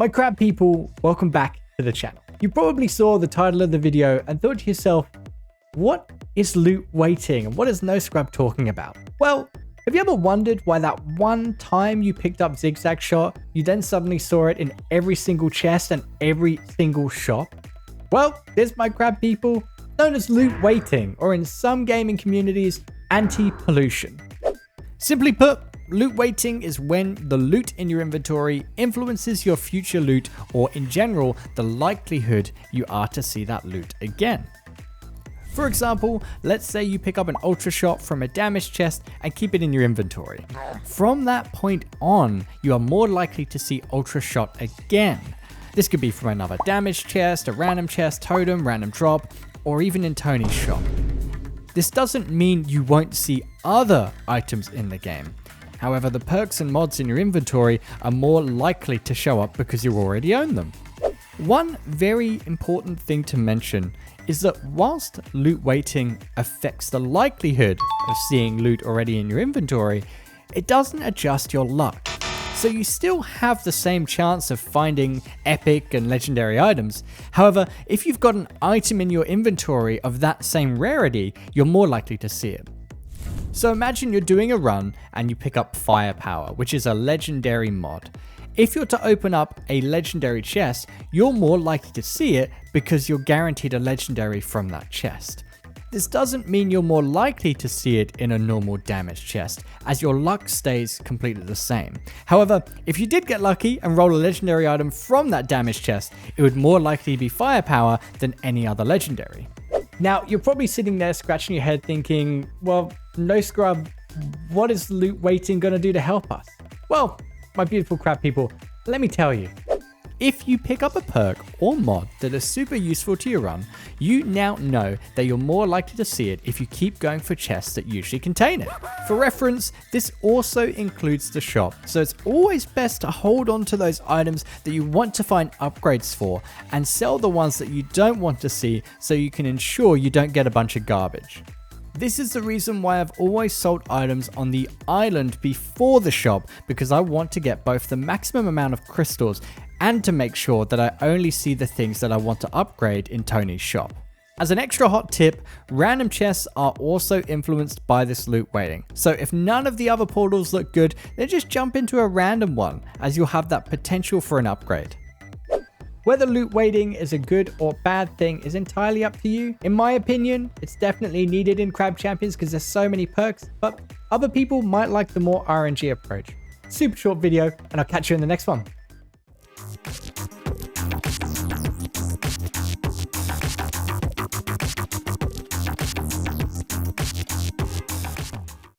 My crab people, welcome back to the channel. You probably saw the title of the video and thought to yourself, what is loot waiting and what is NoScrub talking about? Well, have you ever wondered why that one time you picked up Zigzag Shot, you then suddenly saw it in every single chest and every single shop? Well, this, my crab people, known as loot waiting, or in some gaming communities, anti-pollution. Simply put, loot waiting is when the loot in your inventory influences your future loot, or in general, the likelihood you are to see that loot again. For example, let's say you pick up an ultra shot from a damaged chest and keep it in your inventory. From that point on, you are more likely to see ultra shot again. This could be from another damaged chest, a random chest, totem, random drop, or even in Tony's shop. This doesn't mean you won't see other items in the game. However, the perks and mods in your inventory are more likely to show up because you already own them. One very important thing to mention is that whilst loot waiting affects the likelihood of seeing loot already in your inventory, it doesn't adjust your luck. So you still have the same chance of finding epic and legendary items. However, if you've got an item in your inventory of that same rarity, you're more likely to see it. So imagine you're doing a run and you pick up Firepower, which is a legendary mod. If you're to open up a legendary chest, you're more likely to see it because you're guaranteed a legendary from that chest. This doesn't mean you're more likely to see it in a normal damaged chest, as your luck stays completely the same. However, if you did get lucky and roll a legendary item from that damaged chest, it would more likely be Firepower than any other legendary. Now, you're probably sitting there scratching your head thinking, well, NoScrub, what is loot waiting going to do to help us? Well, my beautiful crab people, let me tell you. If you pick up a perk or mod that is super useful to your run, you now know that you're more likely to see it if you keep going for chests that usually contain it. For reference, this also includes the shop, so it's always best to hold on to those items that you want to find upgrades for and sell the ones that you don't want to see so you can ensure you don't get a bunch of garbage. This is the reason why I've always sold items on the island before the shop, because I want to get both the maximum amount of crystals and to make sure that I only see the things that I want to upgrade in Tony's shop. As an extra hot tip, random chests are also influenced by this loot waiting. So if none of the other portals look good, then just jump into a random one, as you'll have that potential for an upgrade. Whether loot waiting is a good or bad thing is entirely up to you. In my opinion, it's definitely needed in Crab Champions because there's so many perks, but other people might like the more RNG approach. Super short video, and I'll catch you in the next one.